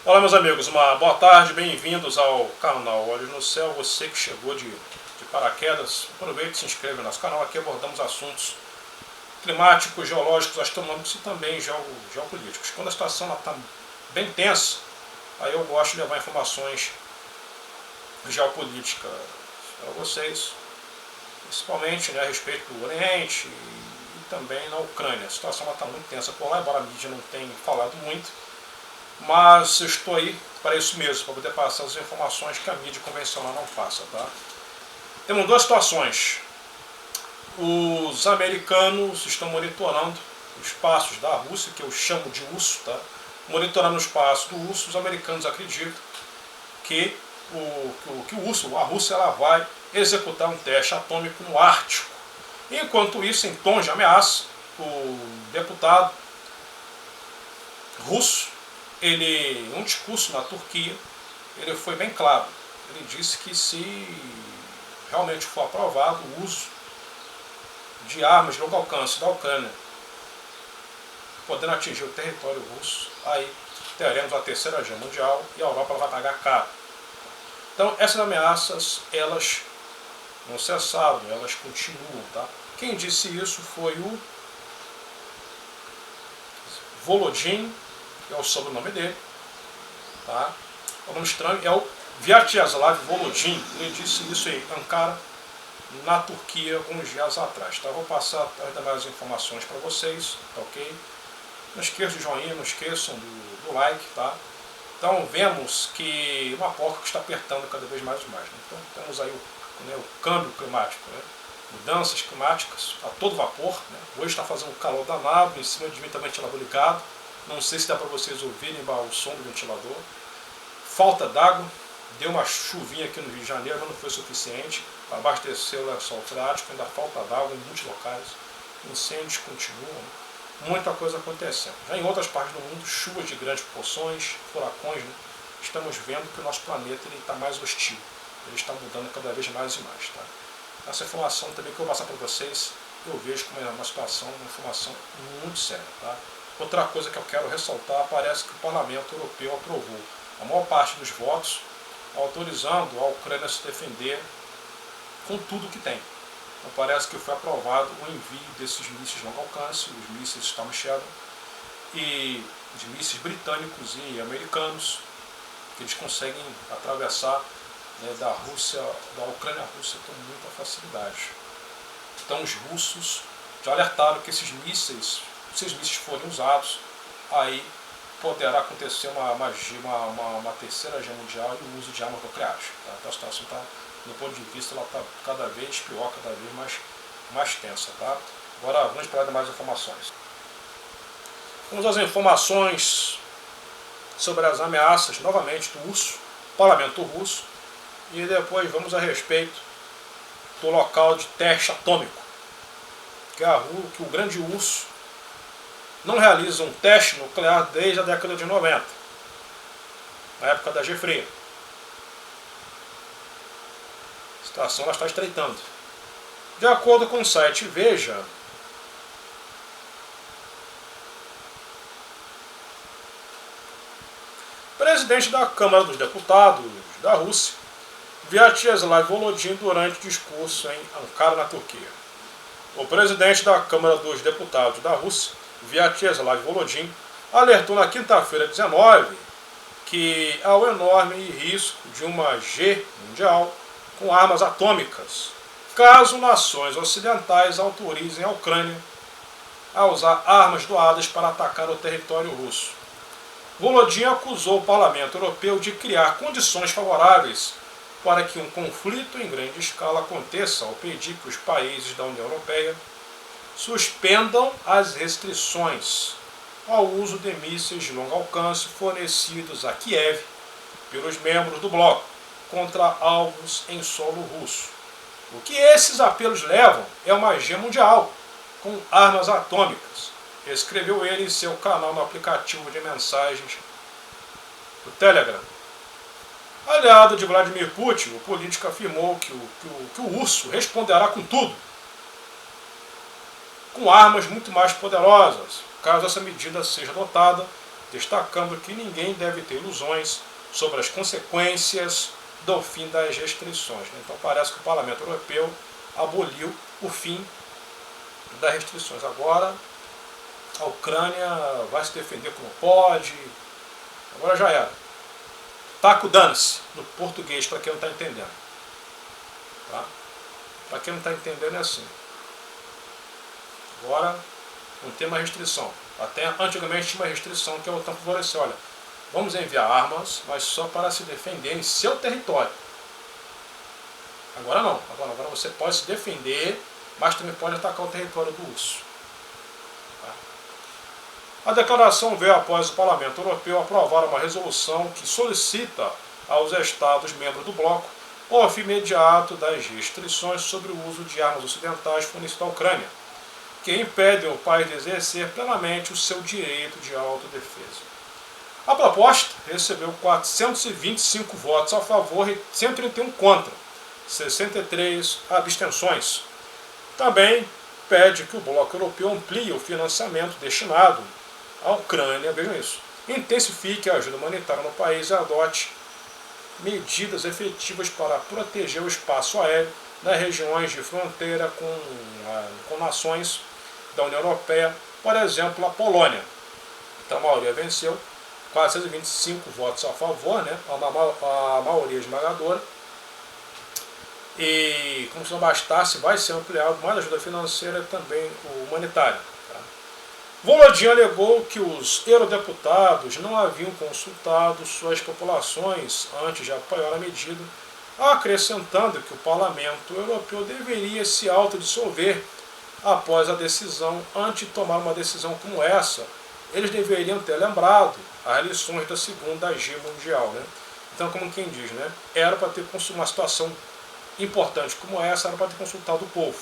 Olá meus amigos, uma boa tarde, bem-vindos ao canal Olhos no Céu. Você que chegou de paraquedas, aproveite e se inscreva no nosso canal. Aqui abordamos assuntos climáticos, geológicos, astronômicos e também geopolíticos. Quando a situação está bem tensa, aí eu gosto de levar informações geopolíticas para vocês, principalmente, né, a respeito do Oriente e também na Ucrânia. A situação está muito tensa por lá, embora a mídia não tenha falado muito. Mas eu estou aí para isso mesmo, para poder passar as informações que a mídia convencional não passa. Tá? Temos duas situações. Os americanos estão monitorando os passos da Rússia, que eu chamo de urso. Tá? Monitorando os passos do urso, os americanos acreditam que a Rússia ela vai executar um teste atômico no Ártico. Enquanto isso, em tom de ameaça, o deputado russo, em um discurso na Turquia, ele foi bem claro. Ele disse que se realmente for aprovado o uso de armas de longo alcance da Ucrânia, podendo atingir o território russo, aí teremos a terceira guerra mundial e a Europa vai pagar caro. Então essas ameaças, elas não cessaram, elas continuam. Tá? Quem disse isso foi o Volodin, que é o sobrenome dele, tá? O nome estranho é o Vyacheslav Volodin. Ele disse isso em Ankara, na Turquia, uns dias atrás. Tá? Vou passar ainda mais informações para vocês, tá ok? Não esqueçam do joinha, não esqueçam do like, tá? Então vemos que uma porca que está apertando cada vez mais e mais. Né? Então temos aí o câmbio climático, né? Mudanças climáticas a todo vapor. Né? Hoje está fazendo um calor danado, em cima de mim está o ventilador ligado. Não sei se dá para vocês ouvirem o som do ventilador. Falta d'água. Deu uma chuvinha aqui no Rio de Janeiro, mas não foi suficiente para abastecer o lençol freático. Ainda falta d'água em muitos locais. Incêndios continuam. Muita coisa acontecendo. Já em outras partes do mundo, chuvas de grandes proporções, furacões. Né? Estamos vendo que o nosso planeta está mais hostil. Ele está mudando cada vez mais e mais. Tá? Essa informação também que eu vou passar para vocês, eu vejo como é uma situação, uma informação muito séria. Tá? Outra coisa que eu quero ressaltar, parece que o Parlamento Europeu aprovou a maior parte dos votos, autorizando a Ucrânia a se defender com tudo que tem. Então parece que foi aprovado o envio desses mísseis de longo alcance, os mísseis Storm Shadow, e de mísseis britânicos e americanos, que eles conseguem atravessar, né, da Ucrânia à Rússia com muita facilidade. Então os russos já alertaram que esses mísseis, se os mísseis forem usados, aí poderá acontecer uma terceira guerra mundial e o uso de armas nucleares. Tá? Então a situação está, do ponto de vista, ela está cada vez pior, cada vez mais tensa. Tá? Agora vamos para mais informações. Vamos às informações sobre as ameaças, novamente, do Parlamento russo, e depois vamos a respeito do local de teste atômico, que o grande urso não realiza um teste nuclear desde a década de 90, na época da Guerra Fria. A situação ela está estreitando. De acordo com o site Veja, o presidente da Câmara dos Deputados da Rússia, Vyacheslav Volodin, durante discurso em Ankara, na Turquia. O presidente da Câmara dos Deputados da Rússia, Vyacheslav Volodin, alertou na quinta-feira 19 que há o enorme risco de uma guerra mundial com armas atômicas, caso nações ocidentais autorizem a Ucrânia a usar armas doadas para atacar o território russo. Volodin acusou o Parlamento Europeu de criar condições favoráveis para que um conflito em grande escala aconteça, ao pedir que os países da União Europeia suspendam as restrições ao uso de mísseis de longo alcance fornecidos a Kiev pelos membros do bloco contra alvos em solo russo. O que esses apelos levam é uma guerra mundial com armas atômicas, escreveu ele em seu canal no aplicativo de mensagens do Telegram. Aliado de Vladimir Putin, o político afirmou que o urso responderá com tudo, com armas muito mais poderosas, caso essa medida seja adotada destacando que ninguém deve ter ilusões sobre as consequências do fim das restrições. Então parece que o Parlamento Europeu aboliu o fim das restrições. Agora a Ucrânia vai se defender como pode, agora já era. Taca o dane-se no português, para quem não está entendendo. Tá? Para quem não está entendendo é assim. Agora não tem mais restrição. Até antigamente tinha uma restrição que a OTAN favoreceu. Olha, vamos enviar armas, mas só para se defender em seu território. Agora não. Agora você pode se defender, mas também pode atacar o território do russo. A declaração veio após o Parlamento Europeu aprovar uma resolução que solicita aos Estados-membros do bloco o fim imediato das restrições sobre o uso de armas ocidentais fornecidas à Ucrânia, que impedem o país de exercer plenamente o seu direito de autodefesa. A proposta recebeu 425 votos a favor e 131 contra, 63 abstenções. Também pede que o bloco europeu amplie o financiamento destinado à Ucrânia, vejam isso, intensifique a ajuda humanitária no país e adote medidas efetivas para proteger o espaço aéreo nas regiões de fronteira com nações da União Europeia, por exemplo, a Polônia. Então a maioria venceu, 425 votos a favor, né? A maioria esmagadora. E, como se não bastasse, vai ser ampliado mais ajuda financeira e também humanitária. Tá? Volodin alegou que os eurodeputados não haviam consultado suas populações antes de apoiar a medida, acrescentando que o Parlamento Europeu deveria se autodissolver após a decisão. Antes de tomar uma decisão como essa, eles deveriam ter lembrado as lições da Segunda Guerra Mundial. Né? Então, como quem diz, né? Era para ter uma situação importante como essa, era para ter consultado o povo.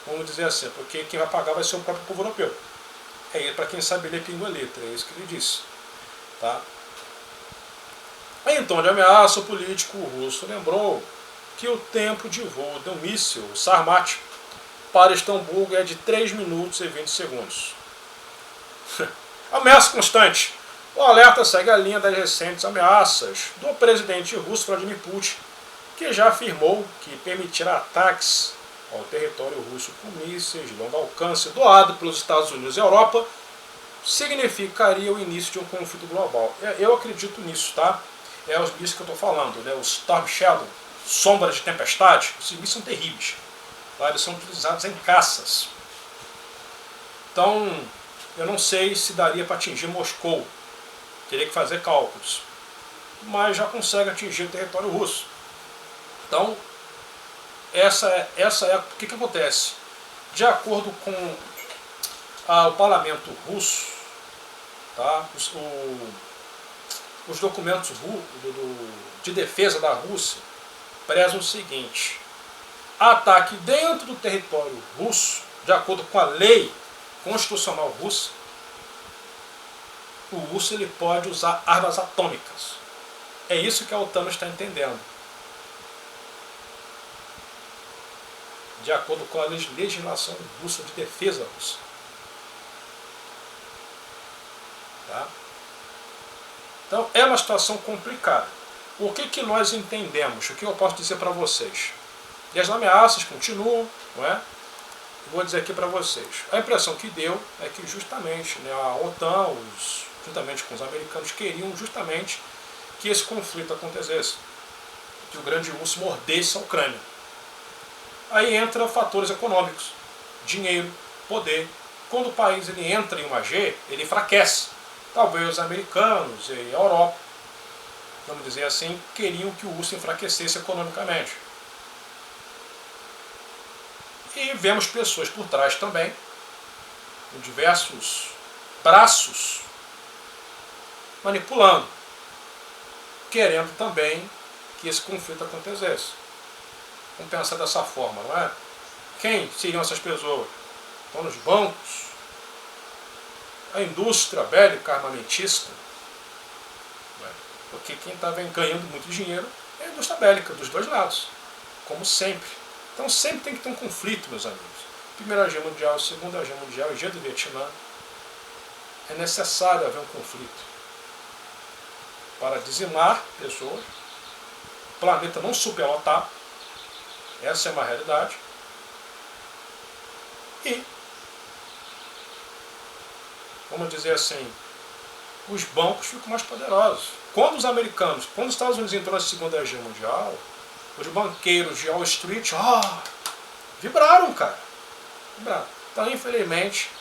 Vamos dizer assim, porque quem vai pagar vai ser o próprio povo europeu. É para quem sabe ler pingo letra, é isso que ele disse. Tá? Em tom de ameaça, o político russo lembrou que o tempo de voo do míssil Sarmat para Istambul é de 3 minutos e 20 segundos. Ameaça constante. O alerta segue a linha das recentes ameaças do presidente russo Vladimir Putin, que já afirmou que permitir ataques ao território russo com mísseis de longo alcance doado pelos Estados Unidos e Europa significaria o início de um conflito global. Eu acredito nisso, tá? É os mísseis que eu estou falando, né? Os Storm Shadow, sombras de tempestade, esses mísseis são terríveis. Tá? Eles são utilizados em caças. Então, eu não sei se daria para atingir Moscou. Teria que fazer cálculos. Mas já consegue atingir o território russo. Então, o que acontece? De acordo com o parlamento russo, tá? Os documentos de defesa da Rússia prezam o seguinte: ataque dentro do território russo, de acordo com a lei constitucional russa, o russo ele pode usar armas atômicas. É isso que a OTAN está entendendo. De acordo com a legislação russa de defesa russa. Tá? Então é uma situação complicada. O que nós entendemos? O que eu posso dizer para vocês? E as ameaças continuam, não é? Vou dizer aqui para vocês. A impressão que deu é que justamente, né, a OTAN, juntamente com os americanos, queriam justamente que esse conflito acontecesse. Que o grande urso mordesse a Ucrânia. Aí entra fatores econômicos, dinheiro, poder. Quando o país ele entra em uma G, ele enfraquece. Talvez os americanos e a Europa, vamos dizer assim, queriam que o urso enfraquecesse economicamente. E vemos pessoas por trás também, com diversos braços, manipulando, querendo também que esse conflito acontecesse. Vamos pensar dessa forma, não é? Quem seriam essas pessoas? Estão nos bancos, a indústria bélica armamentista, não é? Porque quem está ganhando muito dinheiro é a indústria bélica, dos dois lados, como sempre. Então sempre tem que ter um conflito, meus amigos. Primeira Guerra Mundial, Segunda Guerra Mundial, Guerra do Vietnã. é necessário haver um conflito para dizimar pessoas, o planeta não superlotar, essa é uma realidade, e, vamos dizer assim, os bancos ficam mais poderosos. Quando os Estados Unidos entrou na Segunda Guerra Mundial, os banqueiros de Wall Street, vibraram, cara. Vibraram. Então, infelizmente,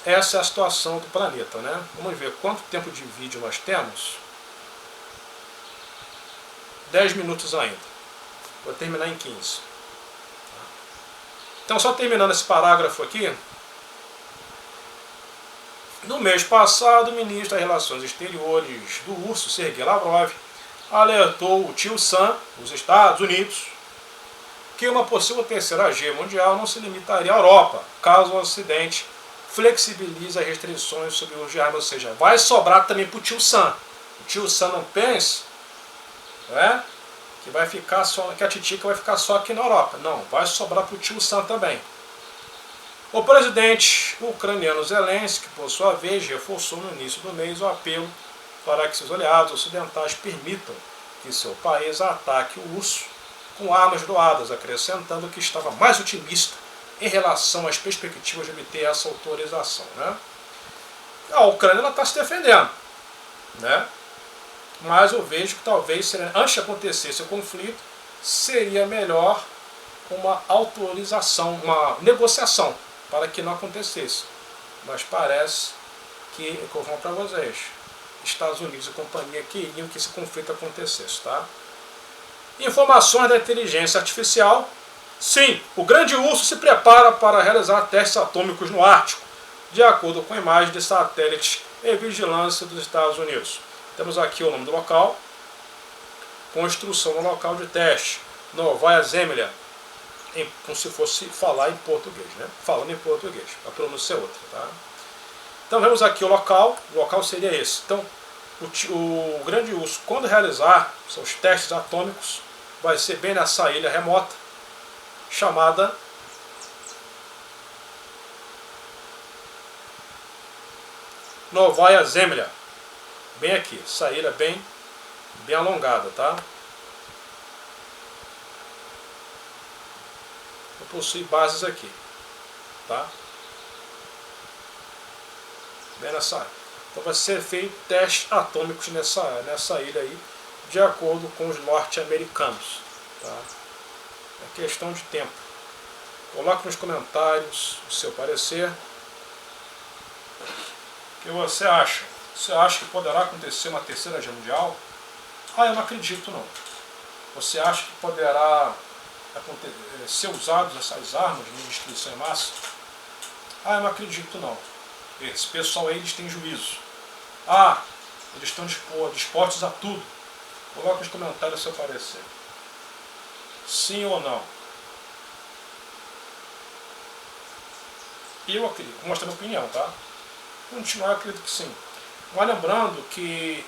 essa é a situação do planeta, né? Vamos ver quanto tempo de vídeo nós temos. 10 minutos ainda. Vou terminar em 15. Então, só terminando esse parágrafo aqui. No mês passado, o ministro das Relações Exteriores do URSS, Sergei Lavrov, alertou o tio Sam, nos Estados Unidos, que uma possível terceira guerra mundial não se limitaria à Europa, caso o Ocidente flexibilize as restrições sobre o uso de armas, ou seja, vai sobrar também para o tio Sam. O tio Sam não pense, que vai ficar só, que a titica vai ficar só aqui na Europa. Não, vai sobrar para o tio Sam também. O presidente ucraniano Zelensky, por sua vez, reforçou no início do mês o apelo para que seus aliados ocidentais permitam que seu país ataque o urso com armas doadas, acrescentando que estava mais otimista em relação às perspectivas de obter essa autorização. Né? A Ucrânia está se defendendo, né? Mas eu vejo que talvez, antes de acontecesse o conflito, seria melhor uma autorização, uma negociação, para que não acontecesse. Mas parece que, eu vou falar para vocês, Estados Unidos e companhia queriam que esse conflito acontecesse. Tá? Informações da inteligência artificial. Sim, o grande urso se prepara para realizar testes atômicos no Ártico, de acordo com imagens de satélites e vigilância dos Estados Unidos. Temos aqui o nome do local, construção no local de teste, Novaya Zemlya, como se fosse falar em português, né? Falando em português, a pronúncia é outra. Tá? Então vemos aqui o local seria esse. Então, o grande urso, quando realizar seus testes atômicos, vai ser bem nessa ilha remota, chamada Novaya Zemlya. Bem aqui, essa ilha bem alongada, tá? Possui bases aqui, tá? Bem nessa área. Então vai ser feito testes atômicos nessa ilha aí, de acordo com os norte-americanos, tá? É questão de tempo. Coloque nos comentários o seu parecer. O que você acha? Você acha que poderá acontecer uma terceira guerra mundial? Eu não acredito não. Você acha que poderá ser usados essas armas de destruição em massa? Eu não acredito não. Esse pessoal aí, eles têm juízo. Eles estão dispostos a tudo. Coloque nos comentários o seu parecer. Sim ou não? Eu acredito, vou mostrar minha opinião, tá? Continuar, eu acredito que sim. Mas lembrando que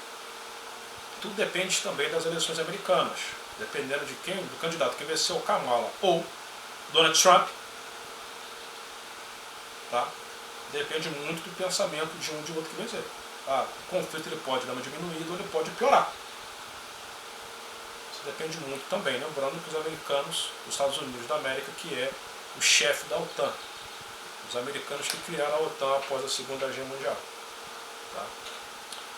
tudo depende também das eleições americanas. Dependendo de quem, do candidato que venceu, Kamala ou Donald Trump, tá? Depende muito do pensamento de um e de outro que vencer. O conflito ele pode dar uma diminuída ou ele pode piorar. Isso depende muito também. Lembrando que os americanos, os Estados Unidos da América, que é o chefe da OTAN. Os americanos que criaram a OTAN após a Segunda Guerra Mundial. Tá?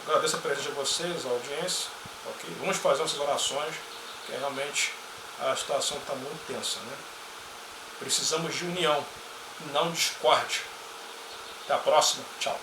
Agradeço a presença de vocês, a audiência. Okay? Vamos fazer essas orações, que realmente a situação está muito tensa. Né? Precisamos de união, não discórdia. Até a próxima. Tchau.